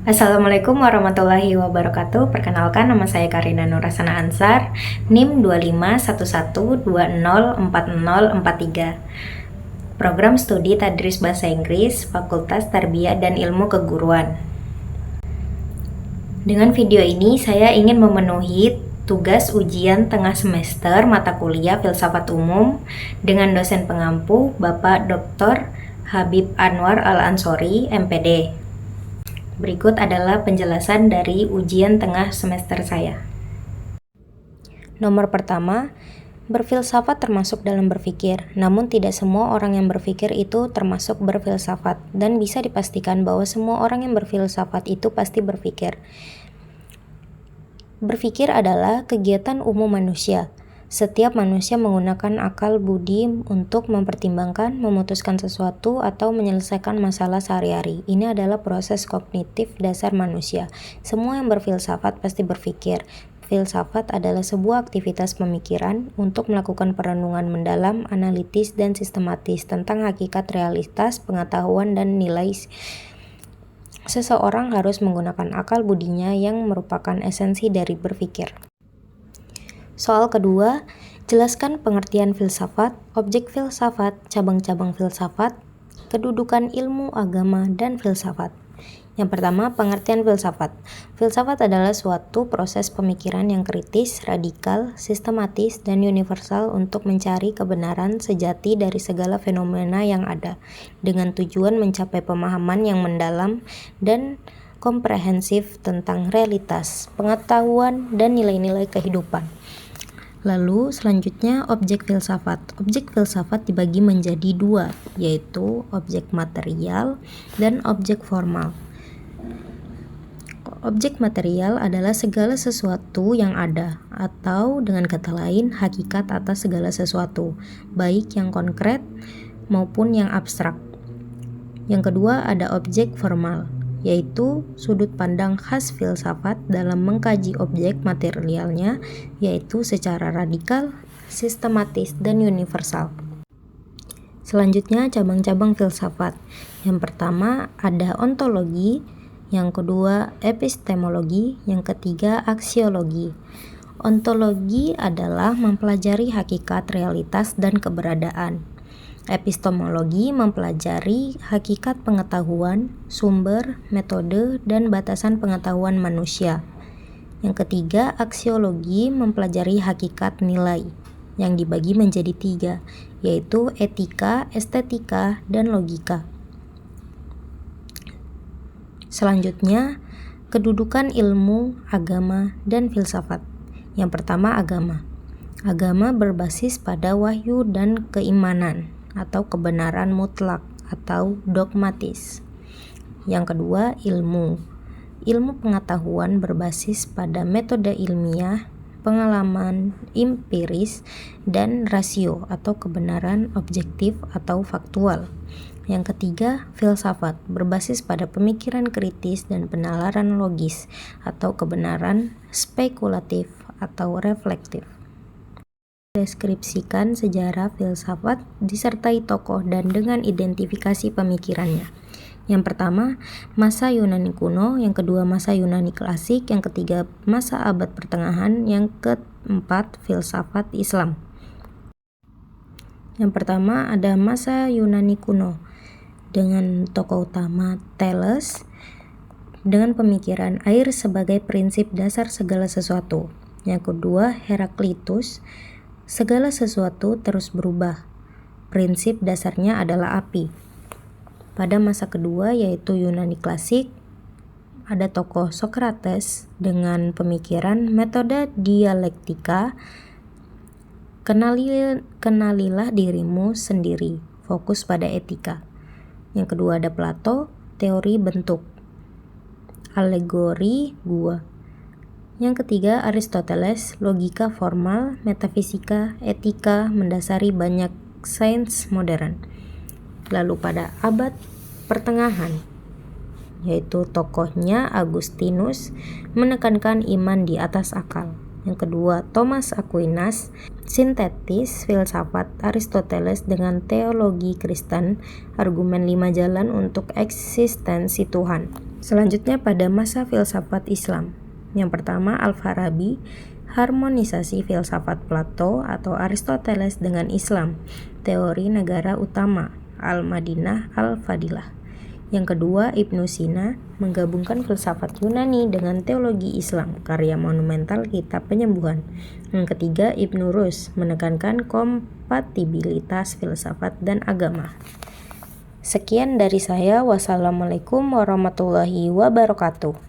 Assalamualaikum warahmatullahi wabarakatuh. Perkenalkan, nama saya Karina Nurasana Ansar, NIM 2511204043. Program Studi Tadris Bahasa Inggris, Fakultas Tarbiyah dan Ilmu Keguruan. Dengan video ini, saya ingin memenuhi tugas ujian tengah semester mata kuliah Filsafat Umum dengan dosen pengampu Bapak Dr. Habib Anwar Al-Ansori, MPD. Berikut adalah penjelasan dari ujian tengah semester saya. Nomor pertama, berfilsafat termasuk dalam berpikir, namun tidak semua orang yang berpikir itu termasuk berfilsafat, dan bisa dipastikan bahwa semua orang yang berfilsafat itu pasti berpikir. Berpikir adalah kegiatan umum manusia. Setiap manusia menggunakan akal budi untuk mempertimbangkan, memutuskan sesuatu, atau menyelesaikan masalah sehari-hari. Ini adalah proses kognitif dasar manusia. Semua yang berfilsafat pasti berpikir. Filsafat adalah sebuah aktivitas pemikiran untuk melakukan perenungan mendalam, analitis, dan sistematis tentang hakikat, realitas, pengetahuan, dan nilai. Seseorang harus menggunakan akal budinya yang merupakan esensi dari berpikir. Soal kedua, jelaskan pengertian filsafat, objek filsafat, cabang-cabang filsafat, kedudukan ilmu, agama, dan filsafat. Yang pertama, pengertian filsafat. Filsafat adalah suatu proses pemikiran yang kritis, radikal, sistematis, dan universal untuk mencari kebenaran sejati dari segala fenomena yang ada, dengan tujuan mencapai pemahaman yang mendalam dan komprehensif tentang realitas, pengetahuan, dan nilai-nilai kehidupan. Lalu selanjutnya objek filsafat. Objek filsafat dibagi menjadi dua, yaitu objek material dan objek formal. Objek material adalah segala sesuatu yang ada, atau dengan kata lain, hakikat atas segala sesuatu, baik yang konkret maupun yang abstrak. Yang kedua ada objek formal, yaitu sudut pandang khas filsafat dalam mengkaji objek materialnya, yaitu secara radikal, sistematis, dan universal. Selanjutnya cabang-cabang filsafat. Yang pertama ada ontologi, yang kedua epistemologi, yang ketiga aksiologi. Ontologi adalah mempelajari hakikat, realitas, dan keberadaan. Epistemologi mempelajari hakikat pengetahuan, sumber, metode, dan batasan pengetahuan manusia. Yang ketiga, aksiologi mempelajari hakikat nilai, yang dibagi menjadi tiga, yaitu etika, estetika, dan logika. Selanjutnya, kedudukan ilmu, agama, dan filsafat. Yang pertama, agama. Agama berbasis pada wahyu dan keimanan, atau kebenaran mutlak atau dogmatis. Yang kedua, ilmu. Ilmu pengetahuan berbasis pada metode ilmiah, pengalaman empiris, dan rasio atau kebenaran objektif atau faktual. Yang ketiga, filsafat berbasis pada pemikiran kritis dan penalaran logis atau kebenaran spekulatif atau reflektif. Deskripsikan sejarah filsafat disertai tokoh dan dengan identifikasi pemikirannya. Yang pertama, masa Yunani kuno, yang kedua masa Yunani klasik, yang ketiga masa abad pertengahan, yang keempat filsafat Islam. Yang pertama ada masa Yunani kuno dengan tokoh utama Thales dengan pemikiran air sebagai prinsip dasar segala sesuatu. Yang kedua Heraklitus, segala sesuatu terus berubah. Prinsip dasarnya adalah api. Pada masa kedua yaitu Yunani klasik, ada tokoh Socrates dengan pemikiran metode dialektika, kenalilah dirimu sendiri, fokus pada etika. Yang kedua ada Plato, teori bentuk, alegori gua. Yang ketiga Aristoteles, logika formal, metafisika, etika mendasari banyak sains modern. Lalu pada abad pertengahan, yaitu tokohnya Agustinus menekankan iman di atas akal. Yang kedua Thomas Aquinas, sintetis filsafat Aristoteles dengan teologi Kristen, argumen 5 jalan untuk eksistensi Tuhan. Selanjutnya pada masa filsafat Islam. Yang pertama Al-Farabi, harmonisasi filsafat Plato atau Aristoteles dengan Islam, teori negara utama, Al-Madinah Al-Fadilah. Yang kedua Ibnu Sina, menggabungkan filsafat Yunani dengan teologi Islam, karya monumental Kitab Penyembuhan. Yang ketiga Ibnu Rus, menekankan kompatibilitas filsafat dan agama. Sekian dari saya. Wassalamualaikum warahmatullahi wabarakatuh.